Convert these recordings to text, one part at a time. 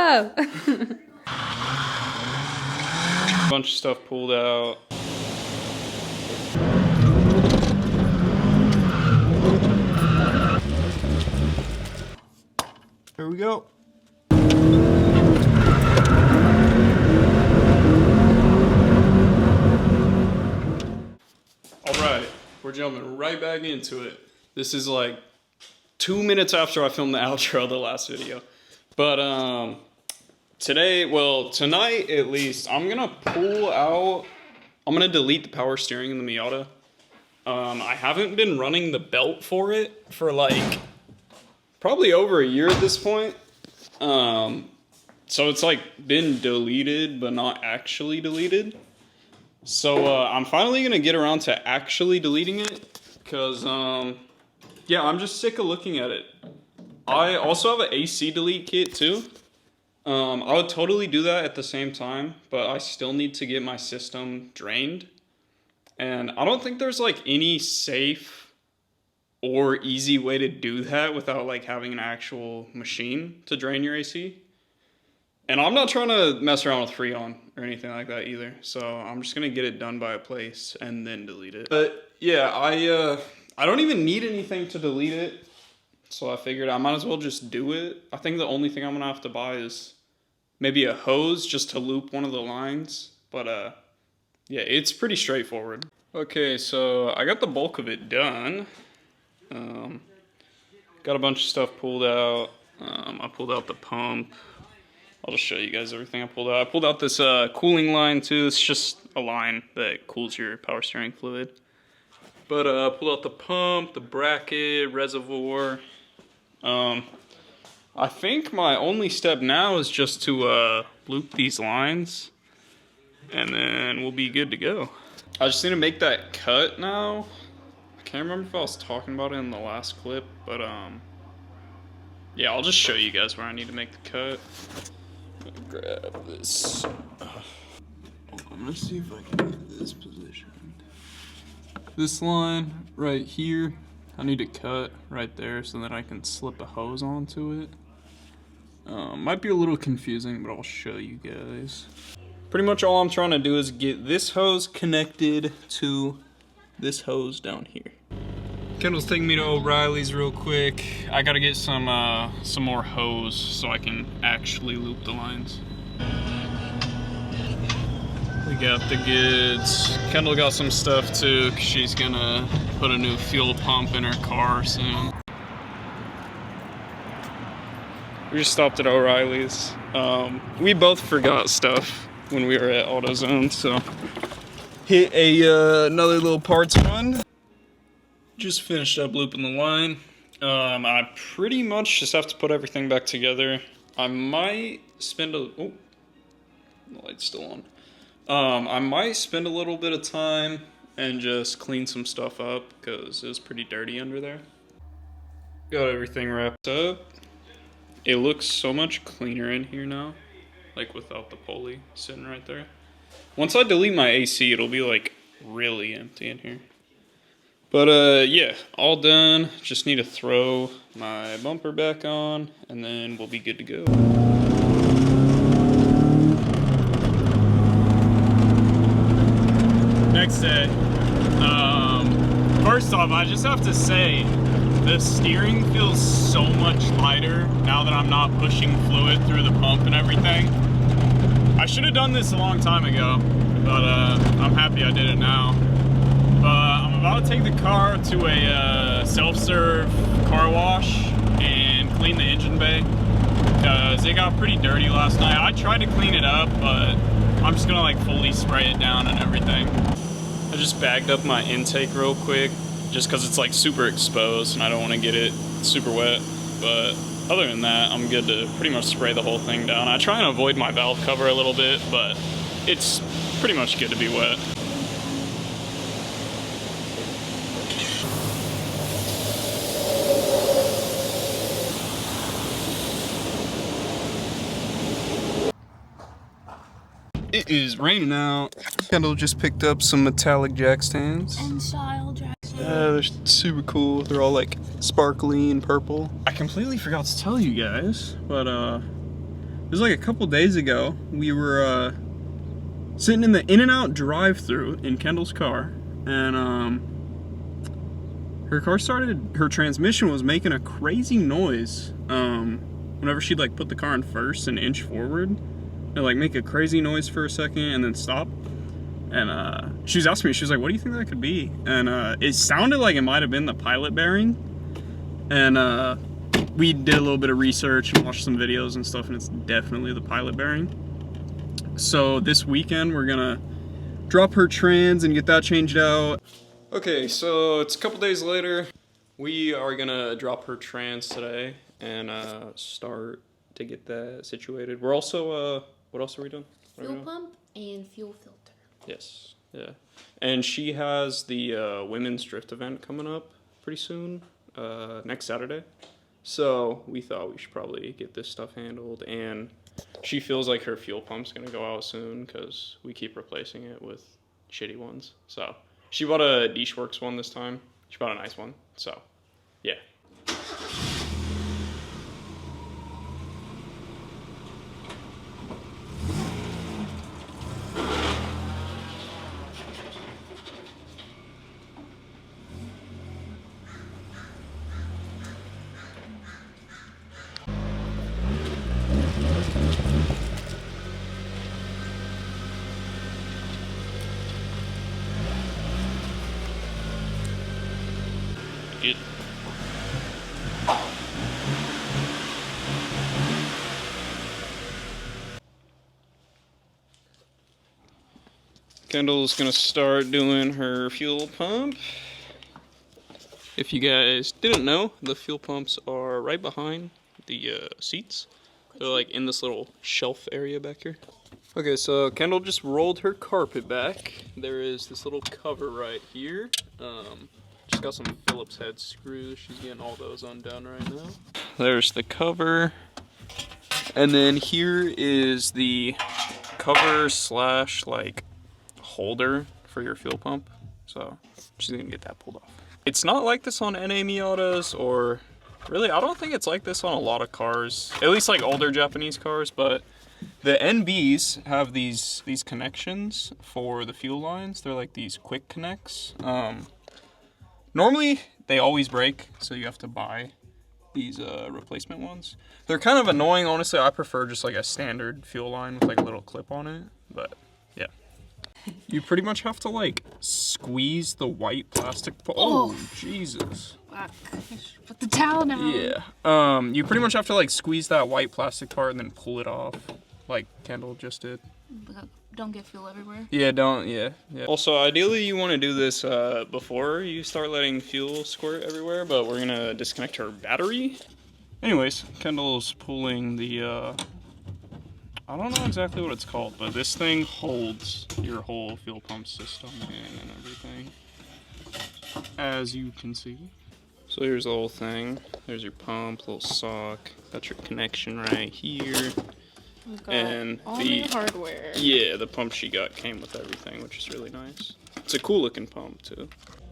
go. Bunch of stuff pulled out. Here we go. Alright, we're jumping right back into it. This is like 2 minutes after I filmed the outro of the last video. But today, well, tonight at least, I'm gonna delete the power steering in the Miata. I haven't been running the belt for it for like probably over a year at this point. So it's like been deleted, but not actually deleted. So I'm finally gonna get around to actually deleting it, because yeah, I'm just sick of looking at it. I also have an AC delete kit too. I would totally do that at the same time, but I still need to get my system drained. And I don't think there's like any safe or easy way to do that without like having an actual machine to drain your AC. And I'm not trying to mess around with Freon or anything like that either. So I'm just gonna get it done by a place and then delete it. But yeah, I don't even need anything to delete it. So I figured I might as well just do it. I think the only thing I'm gonna have to buy is maybe a hose just to loop one of the lines. But yeah, it's pretty straightforward. Okay, so I got the bulk of it done. Got a bunch of stuff pulled out. I pulled out the pump. I'll just show you guys everything I pulled out. I pulled out this cooling line too. It's just a line that cools your power steering fluid. But I pulled out the pump, the bracket, reservoir. I think my only step now is just to loop these lines, and then we'll be good to go. I just need to make that cut now. I can't remember if I was talking about it in the last clip, but yeah, I'll just show you guys where I need to make the cut. I'm gonna grab this. I'm gonna see if I can get this positioned. This line right here, I need to cut right there so that I can slip a hose onto it. Might be a little confusing, but I'll show you guys. Pretty much all I'm trying to do is get this hose connected to this hose down here. Kendall's taking me to O'Reilly's real quick. I gotta get some more hose so I can actually loop the lines. We got the goods. Kendall got some stuff too, 'cause she's gonna put a new fuel pump in her car soon. We just stopped at O'Reilly's. We both forgot stuff when we were at AutoZone, so hit another little parts run. Just finished up looping the line. I pretty much just have to put everything back together. I might spend a... Oh, the light's still on. I might spend a little bit of time and just clean some stuff up, because it was pretty dirty under there. Got everything wrapped up. It looks so much cleaner in here now, like without the pulley sitting right there. Once I delete my AC, it'll be like really empty in here. But yeah, all done. Just need to throw my bumper back on, and then we'll be good to go. Next day. First off, I just have to say, the steering feels so much lighter now that I'm not pushing fluid through the pump and everything. I should have done this a long time ago, but I'm happy I did it now. I'm about to take the car to a self-serve car wash and clean the engine bay, because it got pretty dirty last night. I tried to clean it up, but I'm just gonna like fully spray it down and everything. I just bagged up my intake real quick, just because it's like super exposed and I don't want to get it super wet. But other than that, I'm good to pretty much spray the whole thing down. I try and avoid my valve cover a little bit, but it's pretty much good to be wet. It is raining out. Kendall just picked up some metallic jack stands. And style jack stands. Yeah, they're super cool. They're all like sparkly and purple. I completely forgot to tell you guys, but It was like a couple days ago. We were sitting in the In-N-Out drive-thru in Kendall's car, and her transmission was making a crazy noise. Whenever she'd like put the car in first and inch forward, it'd like make a crazy noise for a second and then stop. And she was asking me, she was like, what do you think that could be? And it sounded like it might have been the pilot bearing. And we did a little bit of research and watched some videos and stuff, and it's definitely the pilot bearing. So this weekend we're gonna drop her trans and get that changed out. Okay, so it's a couple days later. We are gonna drop her trans today and start to get that situated. We're also, what else are we doing? Fuel pump and fuel filter. Yes, yeah. And she has the women's drift event coming up pretty soon, next Saturday. So we thought we should probably get this stuff handled, and she feels like her fuel pump's gonna go out soon because we keep replacing it with shitty ones. So she bought a Deatschwerks one this time. She bought a nice one, so yeah. Good. Kendall's gonna start doing her fuel pump. If you guys didn't know, the fuel pumps are right behind the seats. They're like in this little shelf area back here. Okay, so Kendall just rolled her carpet back. There is this little cover right here. Just got some Phillips head screws. She's getting all those undone right now. There's the cover. And then here is the cover slash like holder for your fuel pump. So she's gonna get that pulled off. It's not like this on NA Miatas, or really, I don't think it's like this on a lot of cars. At least like older Japanese cars, but the NBs have these connections for the fuel lines. They're like these quick connects. Normally, they always break, so you have to buy these replacement ones. They're kind of annoying, honestly. I prefer just like a standard fuel line with like a little clip on it, but yeah. You pretty much have to like squeeze the white plastic. Oh, Jesus. Fuck. Put the towel down. Yeah. You pretty much have to like squeeze that white plastic part and then pull it off, like Kendall just did. Don't get fuel everywhere. Yeah, don't. Yeah. Also, ideally, you want to do this before you start letting fuel squirt everywhere, but we're gonna disconnect her battery. Anyways, Kendall's pulling the. I don't know exactly what it's called, but this thing holds your whole fuel pump system in and everything, as you can see. So here's the whole thing. There's your pump, little sock. Got your connection right here. We've got and all the hardware. Yeah, the pump she got came with everything, which is really nice. It's a cool looking pump too.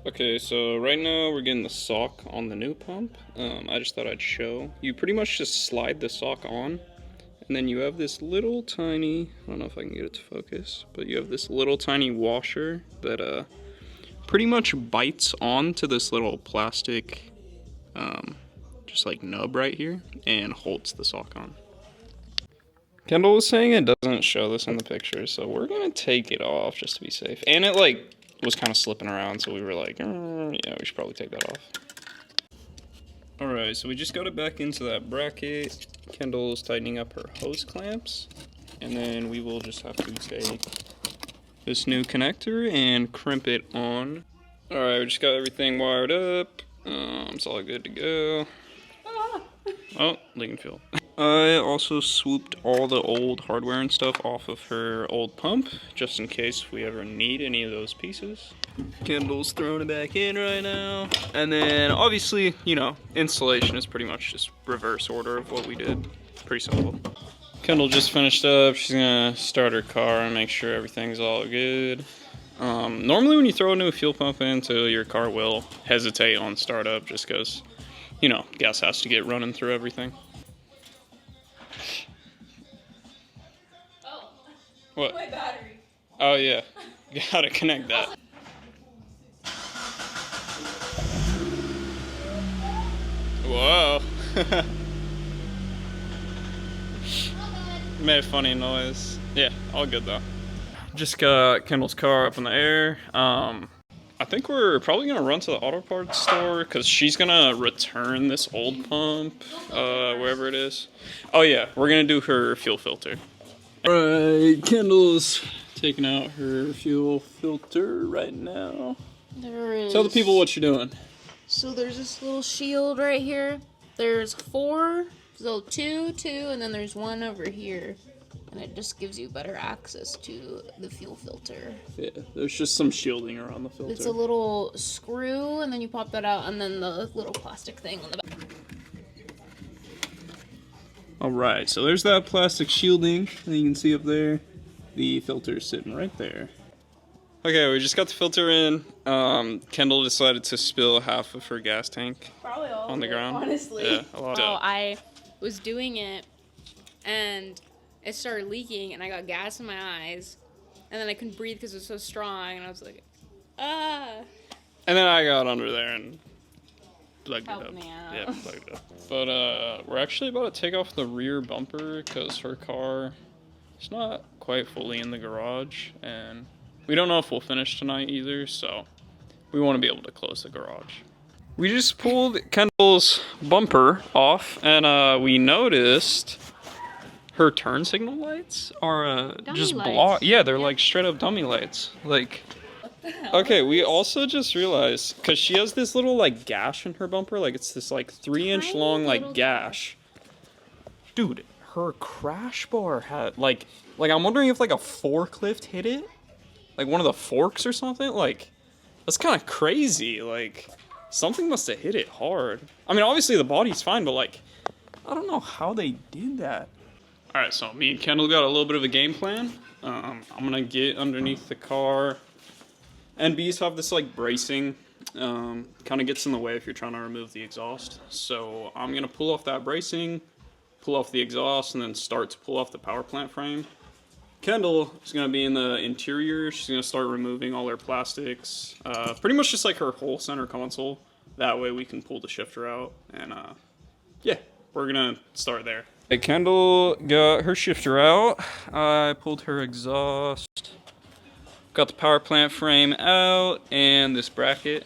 Okay, so right now we're getting the sock on the new pump. I just thought I'd show. You pretty much just slide the sock on, and then you have this little tiny, I don't know if I can get it to focus, but you have this little tiny washer that pretty much bites onto this little plastic just like nub right here and holds the sock on. Kendall was saying it doesn't show this in the picture, so we're gonna take it off just to be safe. And it like was kind of slipping around, so we were like, yeah, we should probably take that off. Alright, so we just got it back into that bracket. Kendall's tightening up her hose clamps, and then we will just have to take this new connector and crimp it on. Alright, we just got everything wired up. It's all good to go. Oh, leaking fuel. I also swooped all the old hardware and stuff off of her old pump, just in case we ever need any of those pieces. Kendall's throwing it back in right now. And then, obviously, you know, installation is pretty much just reverse order of what we did. Pretty simple. Kendall just finished up. She's gonna start her car and make sure everything's all good. Normally when you throw a new fuel pump into your car will hesitate on startup just because, you know, gas has to get running through everything. What? My battery. Oh yeah, you gotta connect that. Whoa. Made a funny noise. Yeah, all good though. Just got Kendall's car up in the air. I think we're probably gonna run to the auto parts store because she's gonna return this old pump, wherever it is. Oh yeah, we're gonna do her fuel filter. Alright, Kendall's taking out her fuel filter right now. There is. Tell the people what you're doing. So there's this little shield right here. There's 4, so 2, and then there's 1 over here. And it just gives you better access to the fuel filter. Yeah, there's just some shielding around the filter. It's a little screw, and then you pop that out, and then the little plastic thing on the back. Alright, so there's that plastic shielding that you can see up there. The filter's sitting right there. Okay, we just got the filter in. Kendall decided to spill half of her gas tank Probably all on the ground. Honestly. Yeah, a lot. Well, I was doing it, and it started leaking, and I got gas in my eyes, and then I couldn't breathe because it was so strong, and I was like, ah. And then I got under there and plugged Help it up. me out. Yeah, plugged it up. But we're actually about to take off the rear bumper because her car is not quite fully in the garage, and we don't know if we'll finish tonight either, so we want to be able to close the garage. We just pulled Kendall's bumper off, and we noticed her turn signal lights are just blocked. Yeah, they're like straight up dummy lights. Like, okay, we also just realized because she has this little like gash in her bumper, like it's this like 3-inch long like gash. Dude, her crash bar had like I'm wondering if like a forklift hit it, like one of the forks or something. Like, that's kind of crazy. Like, something must have hit it hard. I mean, obviously the body's fine, but like, I don't know how they did that. All right, so me and Kendall got a little bit of a game plan. I'm gonna get underneath the car. NBs have this like bracing, kind of gets in the way if you're trying to remove the exhaust. So I'm gonna pull off that bracing, pull off the exhaust, and then start to pull off the power plant frame. Kendall is gonna be in the interior. She's gonna start removing all her plastics, pretty much just like her whole center console. That way we can pull the shifter out, and yeah, we're gonna start there. Hey, Kendall got her shifter out. I pulled her exhaust. Got the power plant frame out and this bracket.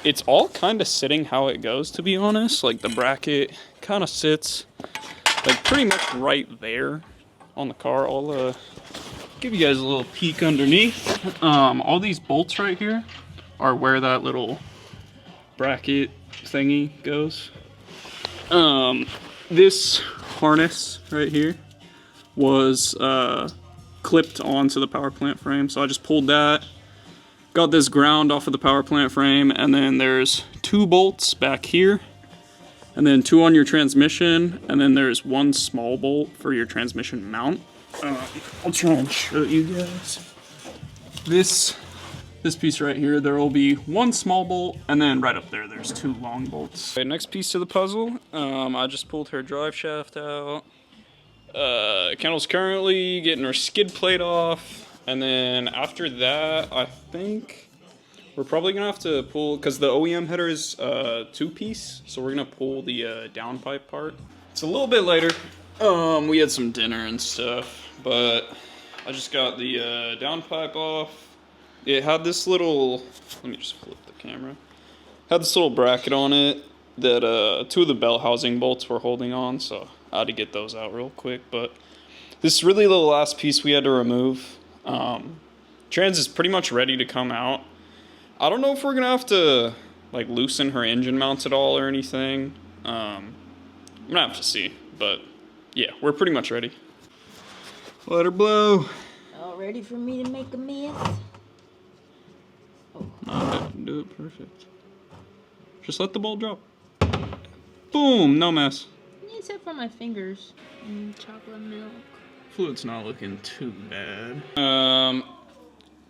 It's all kind of sitting how it goes, to be honest. Like the bracket kind of sits like pretty much right there on the car. I'll give you guys a little peek underneath. All these bolts right here are where that little bracket thingy goes. This harness right here was clipped onto the power plant frame, so I just pulled that, got this ground off of the power plant frame, and then there's 2 bolts back here, and then 2 on your transmission, and then there's 1 small bolt for your transmission mount. I'll try and show you guys. This piece right here, there will be 1 small bolt, and then right up there, there's 2 long bolts. Okay, next piece to the puzzle, I just pulled her drive shaft out. Kendall's currently getting her skid plate off, and then after that, I think we're probably gonna have to pull, because the OEM header is 2-piece, so we're gonna pull the downpipe part. It's a little bit later. We had some dinner and stuff, but I just got the downpipe off. It had this little, let me just flip the camera. Had this little bracket on it that 2 of the belt housing bolts were holding on, so I had to get those out real quick. But this is really the last piece we had to remove. Trans is pretty much ready to come out. I don't know if we're gonna have to like loosen her engine mounts at all or anything. I'm gonna have to see, but yeah, we're pretty much ready. Let her blow. All ready for me to make a mess? No, I didn't do it perfect. Just let the bolt drop. Boom, no mess. Except for my fingers and chocolate milk. Fluid's not looking too bad.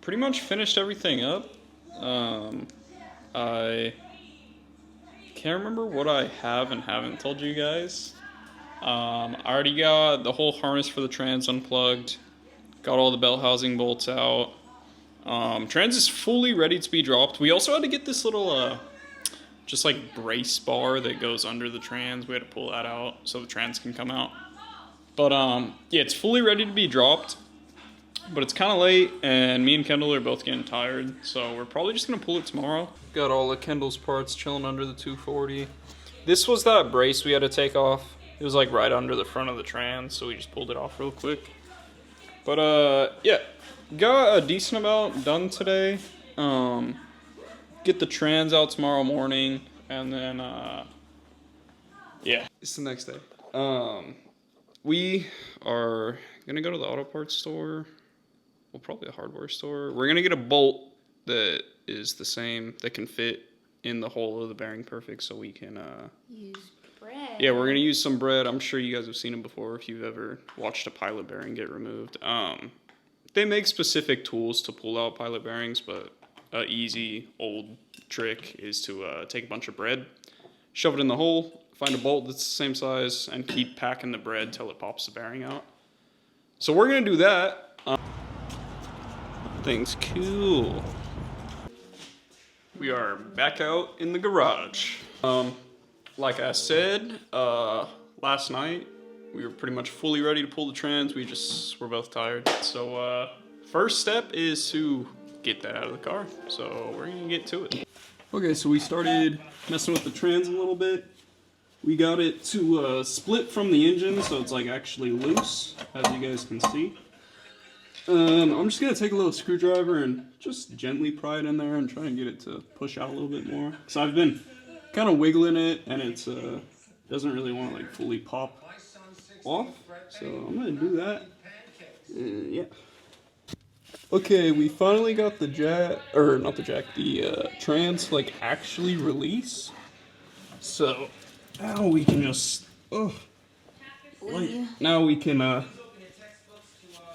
Pretty much finished everything up. I can't remember what I have and haven't told you guys. I already got the whole harness for the trans unplugged. Got all the bell housing bolts out. Trans is fully ready to be dropped. We also had to get this little, just like brace bar that goes under the trans. We had to pull that out so the trans can come out. But yeah, it's fully ready to be dropped. But it's kind of late, and me and Kendall are both getting tired, so we're probably just gonna pull it tomorrow. Got all of Kendall's parts chilling under the 240. This was that brace we had to take off. It was like right under the front of the trans, so we just pulled it off real quick. But yeah, got a decent amount done today. Get the trans out tomorrow morning, and then yeah, it's the next day. We are gonna go to the auto parts store. Well, probably a hardware store. We're gonna get a bolt that is the same, that can fit in the hole of the bearing perfect, so we can Use bread. yeah, we're gonna use some bread. I'm sure you guys have seen them before if you've ever watched a pilot bearing get removed. They make specific tools to pull out pilot bearings, but an easy old trick is to take a bunch of bread, shove it in the hole, find a bolt that's the same size, and keep packing the bread till it pops the bearing out. So we're gonna do that. Thing's cool. We are back out in the garage. Like I said, last night we were pretty much fully ready to pull the trans. We're both tired. So first step is to get that out of the car. So we're gonna get to it. Okay, so we started messing with the trans a little bit. We got it to split from the engine, so it's like actually loose, as you guys can see. I'm just gonna take a little screwdriver and just gently pry it in there and try and get it to push out a little bit more. So I've been kind of wiggling it, and it's doesn't really want to like fully pop off. So I'm gonna do that. Yeah. Okay, we finally got the the trans like actually release. So now we can just now we can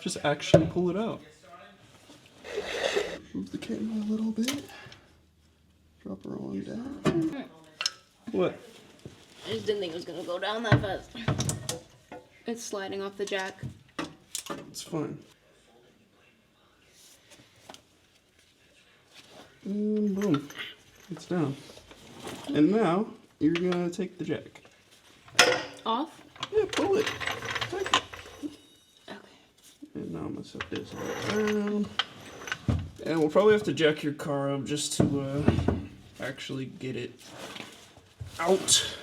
just actually pull it out. Move the camera a little bit. Drop her on down. What? I just didn't think it was gonna go down that fast. It's sliding off the jack. It's fine. And boom. It's down. And now you're gonna take the jack. Off? Yeah, pull it. Take it. Okay. And now I'm gonna set this down. And we'll probably have to jack your car up just to actually get it out.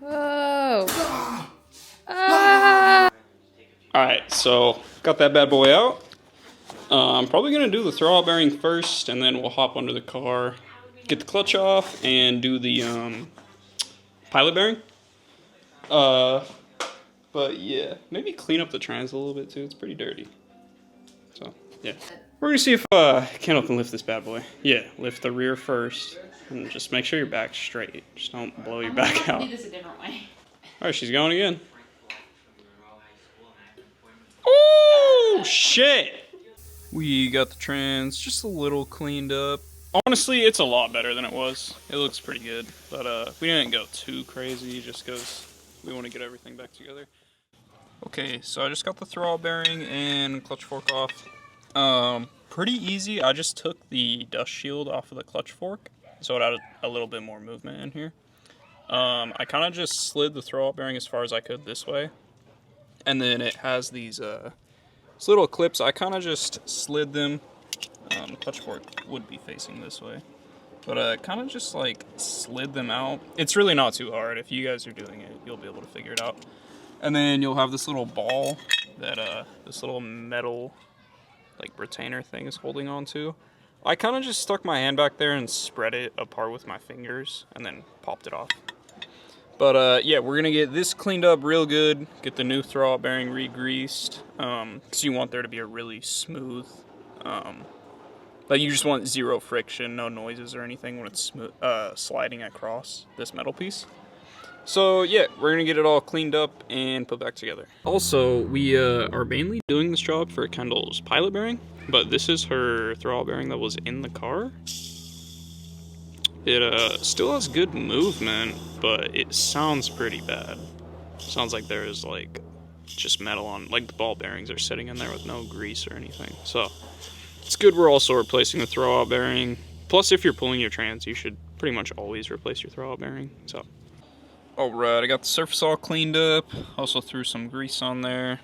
Oh. Alright, so got that bad boy out. I'm probably going to do the throttle bearing first, and then we'll hop under the car, get the clutch off, and do the pilot bearing. But yeah, maybe clean up the trans a little bit too. It's pretty dirty. So yeah, we're going to see if Kendall can lift this bad boy. Yeah, lift the rear first, and just make sure your back's straight. Just don't blow your back out. Do this a different way. Alright, she's going again. Oh, shit! We got the trans just a little cleaned up. Honestly, it's a lot better than it was. It looks pretty good, but we didn't go too crazy just because we want to get everything back together. Okay, so I just got the throttle bearing and clutch fork off. Pretty easy. I just took the dust shield off of the clutch fork, so it had a little bit more movement in here. I kind of just slid the throttle bearing as far as I could this way. And then it has these little clips. I kind of just slid them. The clutch fork would be facing this way. But kind of just like slid them out. It's really not too hard. If you guys are doing it, you'll be able to figure it out. And then you'll have this little ball that this little metal like retainer thing is holding on to. I kind of just stuck my hand back there and spread it apart with my fingers and then popped it off. But yeah, we're gonna get this cleaned up real good, get the new throttle bearing re-greased, because you want there to be a really smooth, like you just want zero friction, no noises or anything when it's sliding across this metal piece. So yeah, we're gonna get it all cleaned up and put back together. Also, we are mainly doing this job for Kendall's pilot bearing, but this is her throttle bearing that was in the car. It still has good movement, but it sounds pretty bad. Sounds like there is like just metal on, like the ball bearings are sitting in there with no grease or anything. So it's good we're also replacing the throwout bearing. Plus, if you're pulling your trans, you should pretty much always replace your throwout bearing. So. Alright, I got the surface all cleaned up. Also threw some grease on there.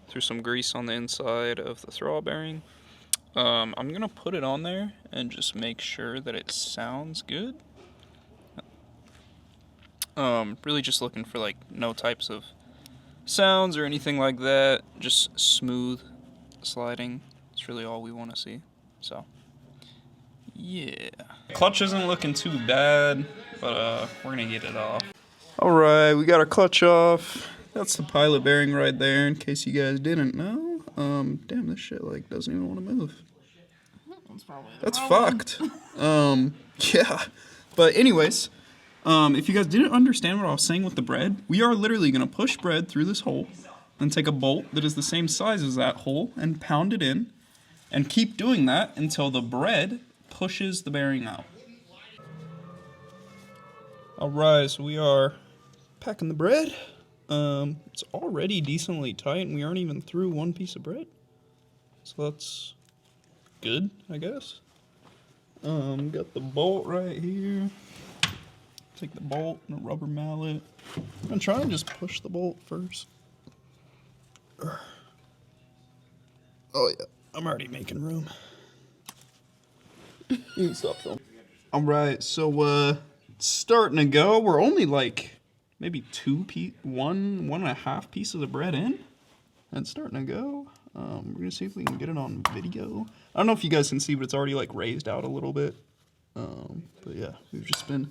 Threw some grease on the inside of the throttle bearing. I'm gonna put it on there and just make sure that it sounds good. Really just looking for like no types of sounds or anything like that. Just smooth sliding. It's really all we want to see. So, yeah. Clutch isn't looking too bad, but we're gonna get it off. Alright, we got our clutch off. That's the pilot bearing right there, in case you guys didn't know. Damn, this shit, like, doesn't even want to move. That's fucked. Yeah. But anyways, if you guys didn't understand what I was saying with the bread, we are literally going to push bread through this hole, and take a bolt that is the same size as that hole, and pound it in, and keep doing that until the bread pushes the bearing out. Alright, so we are packing the bread. It's already decently tight, and we aren't even through one piece of bread. So that's good, I guess. Got the bolt right here. Take the bolt and a rubber mallet. I'm gonna try and just push the bolt first. Oh yeah, I'm already making room. You can stop filming. Alright, so it's starting to go. We're only like maybe one and a half pieces of bread in. And it's starting to go. We're gonna see if we can get it on video. I don't know if you guys can see, but it's already like raised out a little bit. But yeah, we've just been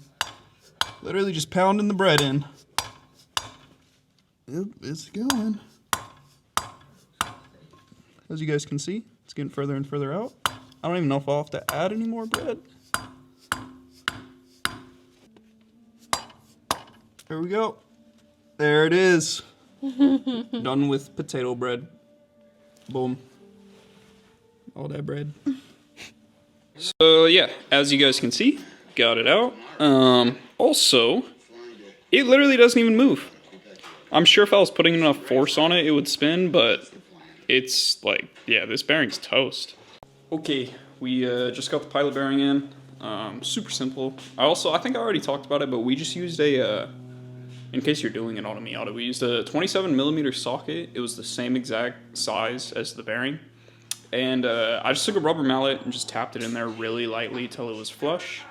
literally just pounding the bread in. Yep, it's going. As you guys can see, it's getting further and further out. I don't even know if I'll have to add any more bread. There we go. There it is. Done with potato bread. Boom. All that bread. So yeah, as you guys can see, got it out. Also, it literally doesn't even move. I'm sure if I was putting enough force on it, it would spin, but it's like, yeah, this bearing's toast. Okay, we just got the pilot bearing in. Super simple. I think I already talked about it, but we just used a, in case you're doing it on a Miata, we used a 27mm socket. It was the same exact size as the bearing. And I just took a rubber mallet and just tapped it in there really lightly till it was flush.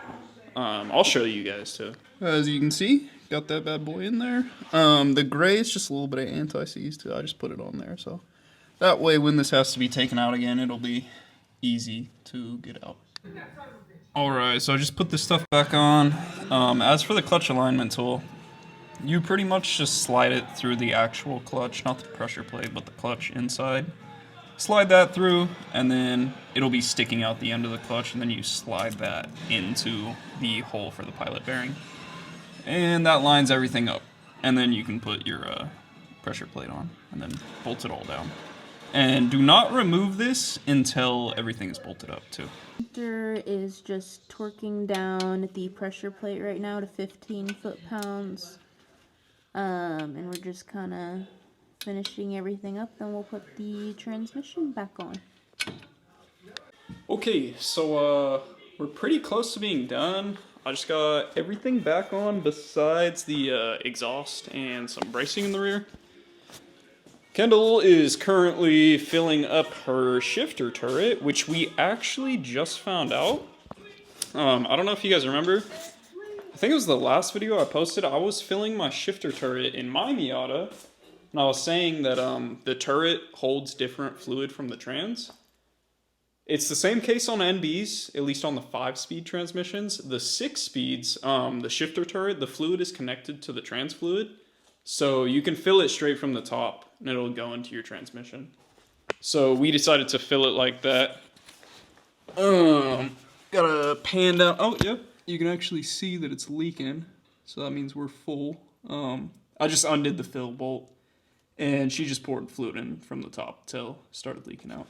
I'll show you guys too. As you can see, got that bad boy in there. The gray is just a little bit of anti-seize too. I just put it on there, so that way when this has to be taken out again, it'll be easy to get out. Alright, so I just put this stuff back on. As for the clutch alignment tool, you pretty much just slide it through the actual clutch, not the pressure plate, but the clutch inside. Slide that through, and then it'll be sticking out the end of the clutch, and then you slide that into the hole for the pilot bearing. And that lines everything up. And then you can put your pressure plate on, and then bolt it all down. And do not remove this until everything is bolted up, too. Hunter is just torquing down the pressure plate right now to 15 foot-pounds. And we're just kind of finishing everything up, then we'll put the transmission back on. Okay, so we're pretty close to being done. I just got everything back on besides the exhaust and some bracing in the rear. Kendall is currently filling up her shifter turret, which we actually just found out. I don't know if you guys remember. I think it was the last video I posted. I was filling my shifter turret in my Miata, and I was saying that the turret holds different fluid from the trans. It's the same case on NBs, at least on the 5-speed transmissions. The 6 speeds, the shifter turret, the fluid is connected to the trans fluid. So you can fill it straight from the top, and it'll go into your transmission. So we decided to fill it like that. Got a pan down. Oh, yep. You can actually see that it's leaking. So that means we're full. I just undid the fill bolt, and she just poured fluid in from the top till it started leaking out.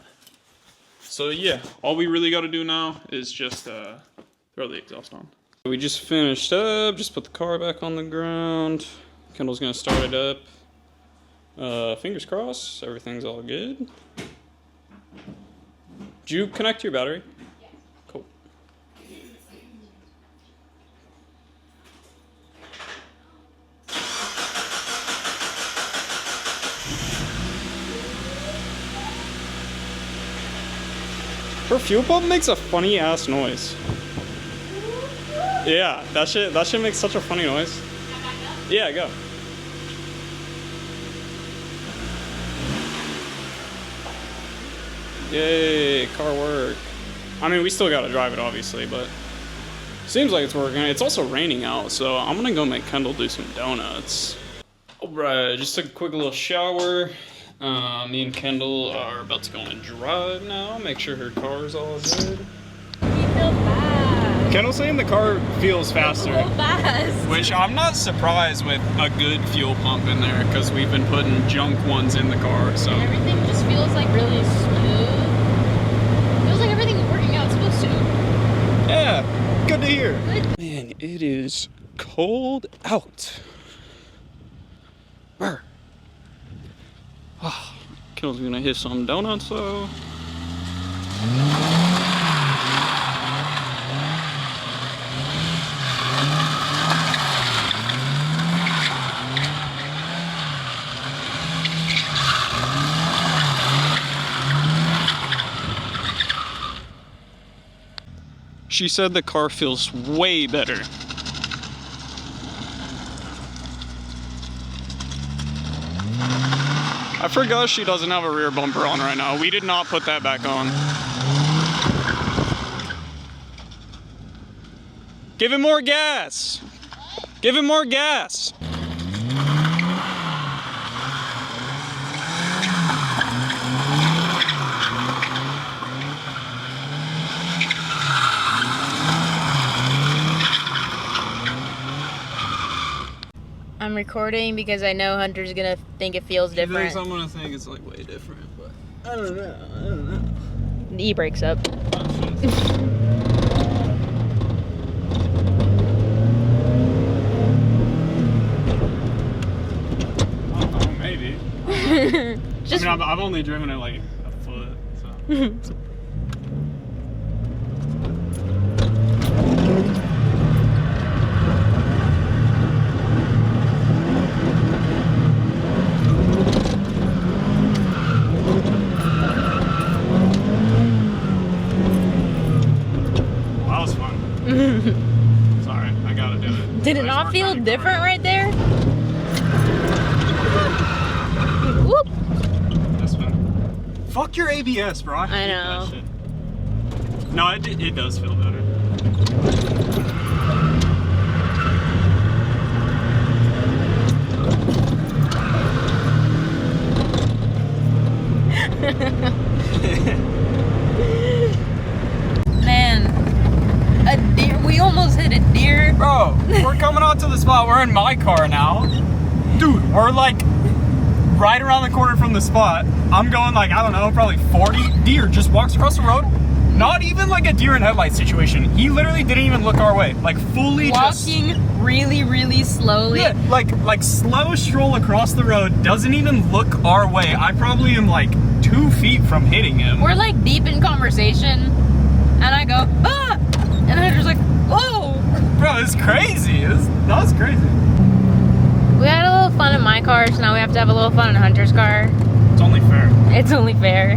So yeah, all we really got to do now is just throw the exhaust on. We just finished up, just put the car back on the ground. Kendall's gonna start it up. Fingers crossed, everything's all good. Did you connect to your battery? Yeah. Cool. Her fuel pump makes a funny ass noise. Yeah, that shit makes such a funny noise. Yeah, go. Yay, car work. I mean, we still gotta drive it, obviously, but seems like it's working. It's also raining out, so I'm gonna go make Kendall do some donuts. Alright, just took a quick little shower. Me and Kendall are about to go and drive now, make sure her car's all good. You feel bad. Kendall's saying the car feels faster. So fast. Which I'm not surprised with a good fuel pump in there, because we've been putting junk ones in the car, so. Everything just feels like really smooth. Feels like everything's working out supposed to. Yeah, good to hear. Good. Man, it is cold out. Brr. Oh, Kendall's gonna hit some donuts though. She said the car feels way better. I forgot she doesn't have a rear bumper on right now. We did not put that back on. Give it more gas. Give it more gas. I'm recording because I know Hunter's gonna think it feels different. I'm gonna think it's like way different, but I don't know. The e-brake's up. Maybe. Just I mean, I've only driven it like a foot, so. That was fun. Sorry, I gotta do it. Did it not feel different right there? Whoop! This one. Fuck your ABS, bro. I hate know. that shit. No, it does feel better. Man, a deer. We almost hit a deer. Bro, we're coming out to the spot. We're in my car now. Dude, we're like right around the corner from the spot. I'm going like, I don't know, probably 40. Deer just walks across the road. Not even like a deer in headlights situation. He literally didn't even look our way. Like fully Walking really, really slowly. Yeah, like slow stroll across the road, doesn't even look our way. I probably am like 2 feet from hitting him. We're like deep in conversation, and I go, ah! And Hunter's like, whoa! Bro, it's crazy. That was crazy. We had a little fun in my car, so now we have to have a little fun in Hunter's car. It's only fair. It's only fair.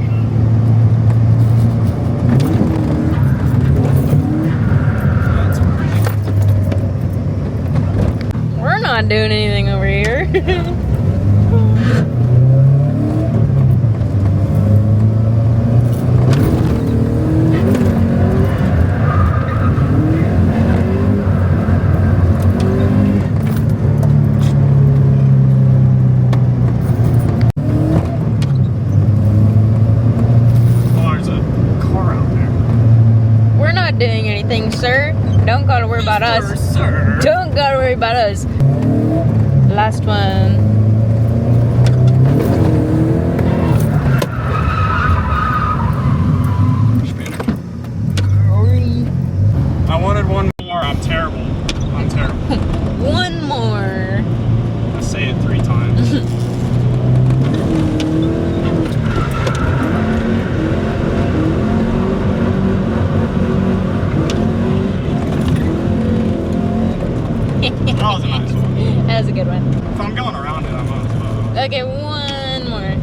We're not doing anything over here. Doing anything, sir. Don't gotta worry about us. Sir. Don't gotta worry about us. Last one. I wanted one more. I'm terrible. I'm terrible. One more. I say it 3 times. That was a nice one. That was a good one. If I'm going around it, I might as well. Okay, one more.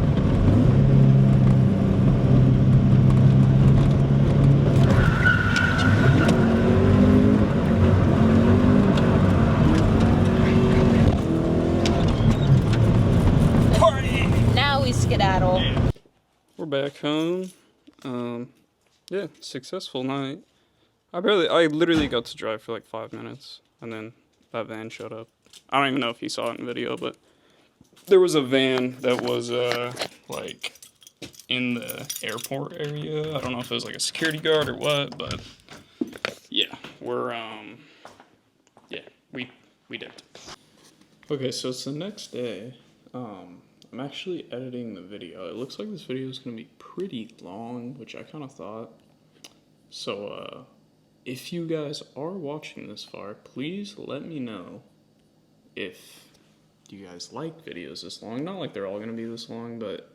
Party! Now we skedaddle. Yeah. We're back home. Yeah, successful night. I literally got to drive for like 5 minutes, and then that van showed up. I don't even know if you saw it in video, but there was a van that was, like, in the airport area. I don't know if it was like a security guard or what, but yeah, we did. Okay, so it's the next day. I'm actually editing the video. It looks like this video is gonna be pretty long, which I kind of thought. So, if you guys are watching this far, please let me know if you guys like videos this long. Not like they're all gonna be this long, but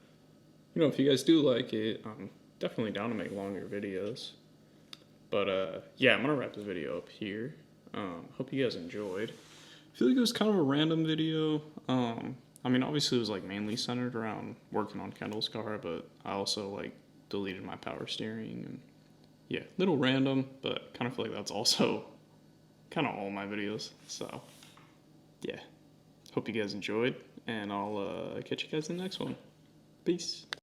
you know, if you guys do like it, I'm definitely down to make longer videos. But yeah, I'm gonna wrap the video up here. Hope you guys enjoyed. I feel like it was kind of a random video. I mean, obviously it was like mainly centered around working on Kendall's car, but I also like deleted my power steering and yeah, little random, but kind of feel like that's also kind of all my videos. So yeah, hope you guys enjoyed, and I'll catch you guys in the next one. Peace.